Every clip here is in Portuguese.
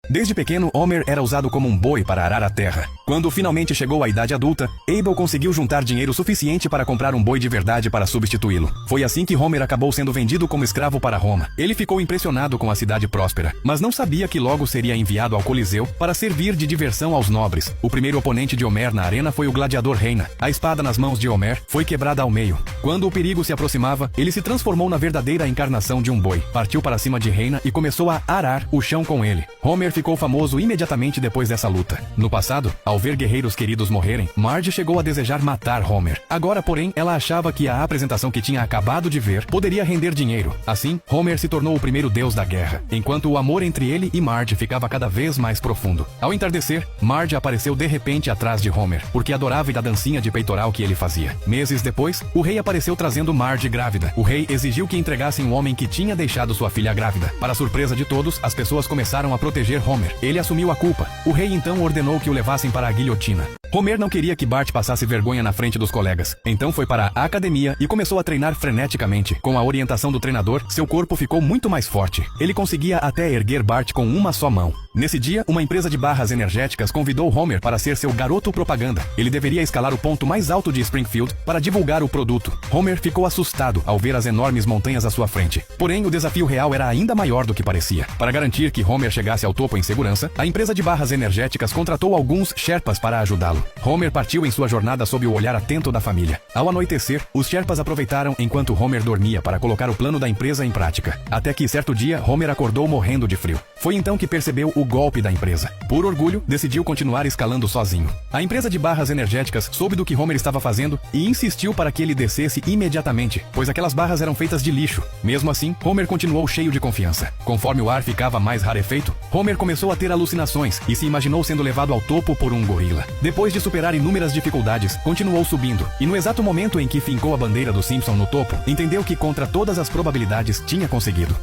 Desde pequeno, Homer era usado como um boi para arar a terra. Quando finalmente chegou à idade adulta, Abel conseguiu juntar dinheiro suficiente para comprar um boi de verdade para substituí-lo. Foi assim que Homer acabou sendo vendido como escravo para Roma. Ele ficou impressionado com a cidade próspera, mas não sabia que logo seria enviado ao Coliseu para servir de diversão aos nobres. O primeiro oponente de Homer na arena foi o gladiador Reina. A espada nas mãos de Homer foi quebrada ao meio. Quando o perigo se aproximava, ele se transformou na verdadeira encarnação de um boi. Partiu para cima de Reina e começou a arar o chão com ele. Homer ficou famoso imediatamente depois dessa luta. No passado, ao ver guerreiros queridos morrerem, Marge chegou a desejar matar Homer. Agora, porém, ela achava que a apresentação que tinha acabado de ver poderia render dinheiro. Assim, Homer se tornou o primeiro deus da guerra, enquanto o amor entre ele e Marge ficava cada vez mais profundo. Ao entardecer, Marge apareceu de repente atrás de Homer, porque adorava a dancinha de peitoral que ele fazia. Meses depois, o rei apareceu trazendo Marge grávida. O rei exigiu que entregassem um homem que tinha deixado sua filha grávida. Para surpresa de todos, as pessoas começaram a proteger Homer. Ele assumiu a culpa. O rei então ordenou que o levassem para a guilhotina. Homer não queria que Bart passasse vergonha na frente dos colegas. Então foi para a academia e começou a treinar freneticamente. Com a orientação do treinador, seu corpo ficou muito mais forte. Ele conseguia até erguer Bart com uma só mão. Nesse dia, uma empresa de barras energéticas convidou Homer para ser seu garoto propaganda. Ele deveria escalar o ponto mais alto de Springfield para divulgar o produto. Homer ficou assustado ao ver as enormes montanhas à sua frente. Porém, o desafio real era ainda maior do que parecia. Para garantir que Homer chegasse ao topo em segurança, a empresa de barras energéticas contratou alguns Sherpas para ajudá-lo. Homer partiu em sua jornada sob o olhar atento da família. Ao anoitecer, os Sherpas aproveitaram enquanto Homer dormia para colocar o plano da empresa em prática. Até que, certo dia, Homer acordou morrendo de frio. Foi então que percebeu o golpe da empresa. Por orgulho, decidiu continuar escalando sozinho. A empresa de barras energéticas soube do que Homer estava fazendo e insistiu para que ele descesse imediatamente, pois aquelas barras eram feitas de lixo. Mesmo assim, Homer continuou cheio de confiança. Conforme o ar ficava mais rarefeito, Homer começou a ter alucinações e se imaginou sendo levado ao topo por um gorila. Depois de superar inúmeras dificuldades, continuou subindo, e no exato momento em que fincou a bandeira do Simpson no topo, entendeu que contra todas as probabilidades tinha conseguido.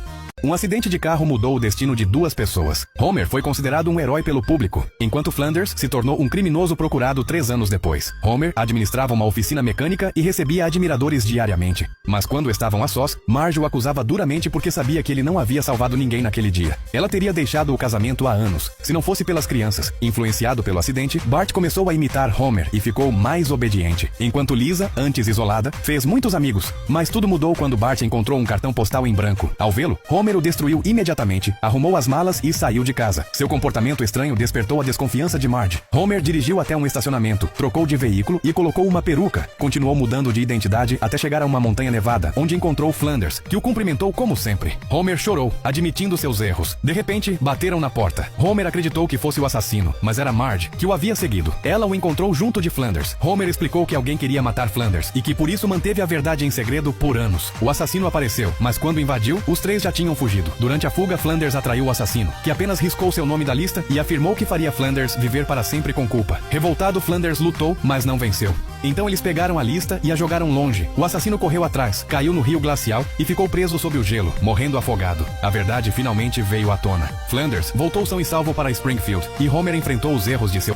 Um acidente de carro mudou o destino de duas pessoas. Homer foi considerado um herói pelo público, enquanto Flanders se tornou um criminoso procurado 3 anos depois. Homer administrava uma oficina mecânica e recebia admiradores diariamente. Mas quando estavam a sós, Marge o acusava duramente porque sabia que ele não havia salvado ninguém naquele dia. Ela teria deixado o casamento há anos, se não fosse pelas crianças. Influenciado pelo acidente, Bart começou a imitar Homer e ficou mais obediente. Enquanto Lisa, antes isolada, fez muitos amigos. Mas tudo mudou quando Bart encontrou um cartão postal em branco. Ao vê-lo, Homer o destruiu imediatamente, arrumou as malas e saiu de casa. Seu comportamento estranho despertou a desconfiança de Marge. Homer dirigiu até um estacionamento, trocou de veículo e colocou uma peruca. Continuou mudando de identidade até chegar a uma montanha nevada, onde encontrou Flanders, que o cumprimentou como sempre. Homer chorou, admitindo seus erros. De repente, bateram na porta. Homer acreditou que fosse o assassino, mas era Marge, que o havia seguido. Ela o encontrou junto de Flanders. Homer explicou que alguém queria matar Flanders e que por isso manteve a verdade em segredo por anos. O assassino apareceu, mas quando invadiu, os 3 já tinham fugido. Durante a fuga, Flanders atraiu o assassino, que apenas riscou seu nome da lista e afirmou que faria Flanders viver para sempre com culpa. Revoltado, Flanders lutou, mas não venceu. Então eles pegaram a lista e a jogaram longe. O assassino correu atrás, caiu no rio glacial e ficou preso sob o gelo, morrendo afogado. A verdade finalmente veio à tona. Flanders voltou são e salvo para Springfield, e Homer enfrentou os erros de seu...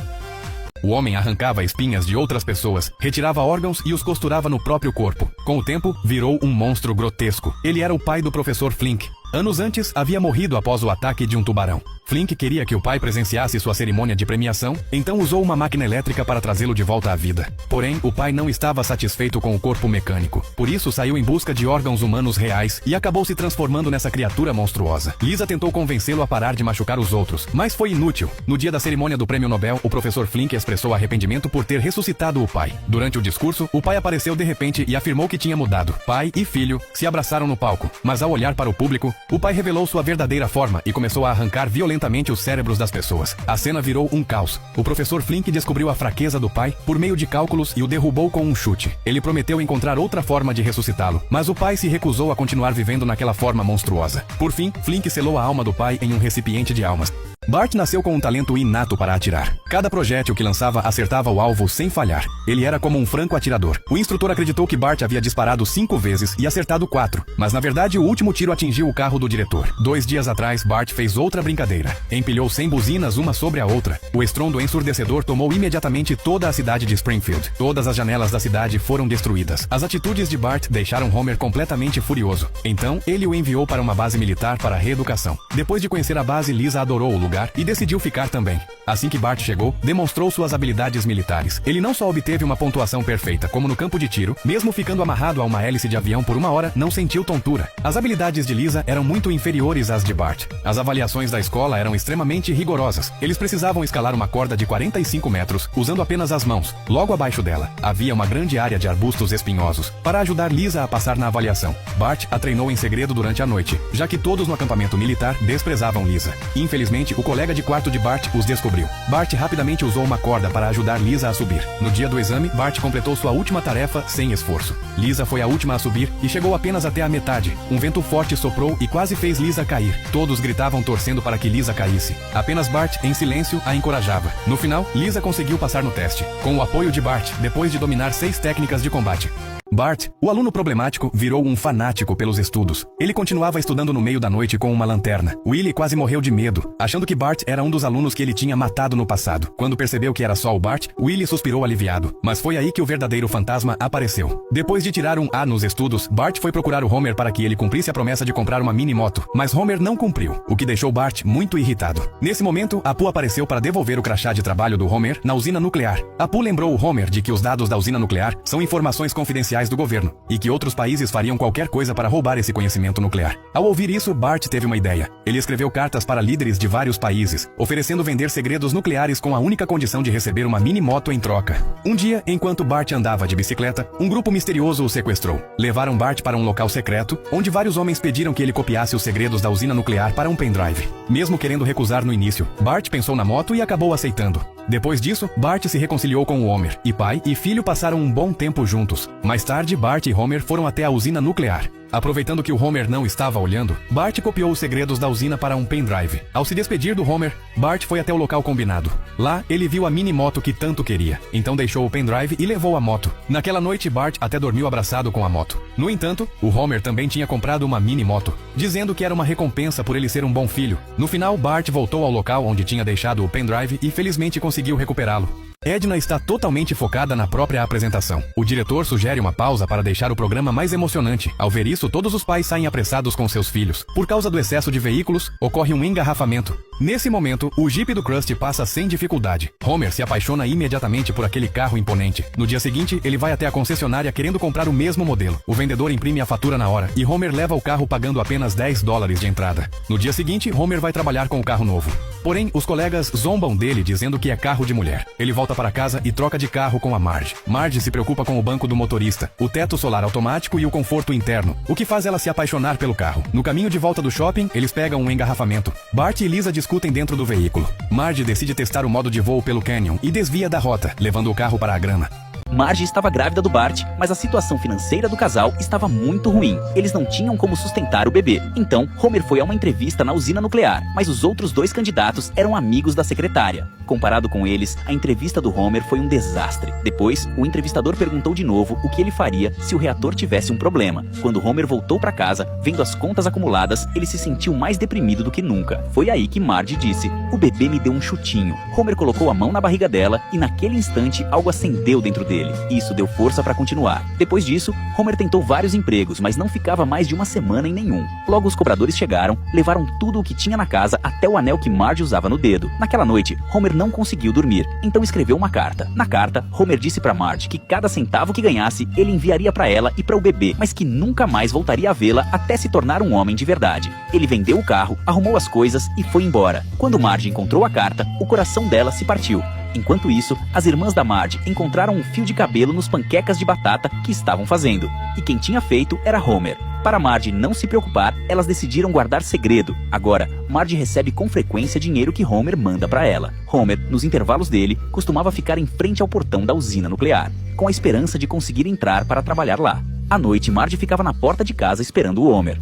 O homem arrancava espinhas de outras pessoas, retirava órgãos e os costurava no próprio corpo. Com o tempo, virou um monstro grotesco. Ele era o pai do professor Flink. Anos antes, havia morrido após o ataque de um tubarão. Flink queria que o pai presenciasse sua cerimônia de premiação, então usou uma máquina elétrica para trazê-lo de volta à vida. Porém, o pai não estava satisfeito com o corpo mecânico. Por isso, saiu em busca de órgãos humanos reais e acabou se transformando nessa criatura monstruosa. Lisa tentou convencê-lo a parar de machucar os outros, mas foi inútil. No dia da cerimônia do prêmio Nobel, o professor Flink expressou arrependimento por ter ressuscitado o pai. Durante o discurso, o pai apareceu de repente e afirmou que tinha mudado. Pai e filho se abraçaram no palco, mas ao olhar para o público, o pai revelou sua verdadeira forma e começou a arrancar violentamente os cérebros das pessoas. A cena virou um caos. O professor Flink descobriu a fraqueza do pai por meio de cálculos e o derrubou com um chute. Ele prometeu encontrar outra forma de ressuscitá-lo, mas o pai se recusou a continuar vivendo naquela forma monstruosa. Por fim, Flink selou a alma do pai em um recipiente de almas. Bart nasceu com um talento inato para atirar. Cada projétil que lançava acertava o alvo sem falhar. Ele era como um franco atirador. O instrutor acreditou que Bart havia disparado 5 vezes e acertado 4, mas na verdade o último tiro atingiu o carro do diretor. 2 dias atrás, Bart fez outra brincadeira. Empilhou 100 buzinas uma sobre a outra. O estrondo ensurdecedor tomou imediatamente toda a cidade de Springfield. Todas as janelas da cidade foram destruídas. As atitudes de Bart deixaram Homer completamente furioso. Então, ele o enviou para uma base militar para reeducação. Depois de conhecer a base, Lisa adorou o lugar. lugar e decidiu ficar também. Assim que Bart chegou, demonstrou suas habilidades militares. Ele não só obteve uma pontuação perfeita, como no campo de tiro, mesmo ficando amarrado a uma hélice de avião por 1 hora, não sentiu tontura. As habilidades de Lisa eram muito inferiores às de Bart. As avaliações da escola eram extremamente rigorosas. Eles precisavam escalar uma corda de 45 metros, usando apenas as mãos. Logo abaixo dela, havia uma grande área de arbustos espinhosos, para ajudar Lisa a passar na avaliação. Bart a treinou em segredo durante a noite, já que todos no acampamento militar desprezavam Lisa. Infelizmente, o colega de quarto de Bart os descobriu. Bart rapidamente usou uma corda para ajudar Lisa a subir. No dia do exame, Bart completou sua última tarefa sem esforço. Lisa foi a última a subir e chegou apenas até a metade. Um vento forte soprou e quase fez Lisa cair. Todos gritavam torcendo para que Lisa caísse. Apenas Bart, em silêncio, a encorajava. No final, Lisa conseguiu passar no teste, com o apoio de Bart, depois de dominar 6 técnicas de combate. Bart, o aluno problemático, virou um fanático pelos estudos. Ele continuava estudando no meio da noite com uma lanterna. Willie quase morreu de medo, achando que Bart era um dos alunos que ele tinha matado no passado. Quando percebeu que era só o Bart, Willie suspirou aliviado. Mas foi aí que o verdadeiro fantasma apareceu. Depois de tirar um A nos estudos, Bart foi procurar o Homer para que ele cumprisse a promessa de comprar uma mini-moto. Mas Homer não cumpriu, o que deixou Bart muito irritado. Nesse momento, Apu apareceu para devolver o crachá de trabalho do Homer na usina nuclear. Apu lembrou o Homer de que os dados da usina nuclear são informações confidenciais do governo, e que outros países fariam qualquer coisa para roubar esse conhecimento nuclear. Ao ouvir isso, Bart teve uma ideia. Ele escreveu cartas para líderes de vários países, oferecendo vender segredos nucleares com a única condição de receber uma mini-moto em troca. Um dia, enquanto Bart andava de bicicleta, um grupo misterioso o sequestrou. Levaram Bart para um local secreto, onde vários homens pediram que ele copiasse os segredos da usina nuclear para um pendrive. Mesmo querendo recusar no início, Bart pensou na moto e acabou aceitando. Depois disso, Bart se reconciliou com o Homer, e pai e filho passaram um bom tempo juntos. Mais tarde, Bart e Homer foram até a usina nuclear. Aproveitando que o Homer não estava olhando, Bart copiou os segredos da usina para um pendrive. Ao se despedir do Homer, Bart foi até o local combinado. Lá, ele viu a mini-moto que tanto queria. Então deixou o pendrive e levou a moto. Naquela noite, Bart até dormiu abraçado com a moto. No entanto, o Homer também tinha comprado uma mini-moto, dizendo que era uma recompensa por ele ser um bom filho. No final, Bart voltou ao local onde tinha deixado o pendrive e felizmente conseguiu recuperá-lo. Edna está totalmente focada na própria apresentação. O diretor sugere uma pausa para deixar o programa mais emocionante. Ao ver isso, todos os pais saem apressados com seus filhos. Por causa do excesso de veículos, ocorre um engarrafamento. Nesse momento, o Jeep do Krusty passa sem dificuldade. Homer se apaixona imediatamente por aquele carro imponente. No dia seguinte, ele vai até a concessionária querendo comprar o mesmo modelo. O vendedor imprime a fatura na hora e Homer leva o carro pagando apenas $10 de entrada. No dia seguinte, Homer vai trabalhar com o carro novo. Porém, os colegas zombam dele dizendo que é carro de mulher. Ele volta para casa e troca de carro com a Marge. Marge se preocupa com o banco do motorista, o teto solar automático e o conforto interno, o que faz ela se apaixonar pelo carro. No caminho de volta do shopping, eles pegam um engarrafamento. Bart e Lisa discutem dentro do veículo. Marge decide testar o modo de voo pelo canyon e desvia da rota, levando o carro para a grama. Marge estava grávida do Bart, mas a situação financeira do casal estava muito ruim. Eles não tinham como sustentar o bebê. Então, Homer foi a uma entrevista na usina nuclear, mas os outros 2 candidatos eram amigos da secretária. Comparado com eles, a entrevista do Homer foi um desastre. Depois, o entrevistador perguntou de novo o que ele faria se o reator tivesse um problema. Quando Homer voltou para casa, vendo as contas acumuladas, ele se sentiu mais deprimido do que nunca. Foi aí que Marge disse: "O bebê me deu um chutinho." Homer colocou a mão na barriga dela e naquele instante algo acendeu dentro dele. Isso deu força para continuar. Depois disso, Homer tentou vários empregos, mas não ficava mais de uma semana em nenhum. Logo os cobradores chegaram, levaram tudo o que tinha na casa, até o anel que Marge usava no dedo. Naquela noite, Homer não conseguiu dormir, então escreveu uma carta. Na carta, Homer disse para Marge que cada centavo que ganhasse, ele enviaria para ela e para o bebê, mas que nunca mais voltaria a vê-la até se tornar um homem de verdade. Ele vendeu o carro, arrumou as coisas e foi embora. Quando Marge encontrou a carta, o coração dela se partiu. Enquanto isso, as irmãs da Marge encontraram um fio de cabelo nos panquecas de batata que estavam fazendo. E quem tinha feito era Homer. Para Marge não se preocupar, elas decidiram guardar segredo. Agora, Marge recebe com frequência dinheiro que Homer manda para ela. Homer, nos intervalos dele, costumava ficar em frente ao portão da usina nuclear, com a esperança de conseguir entrar para trabalhar lá. À noite, Marge ficava na porta de casa esperando o Homer.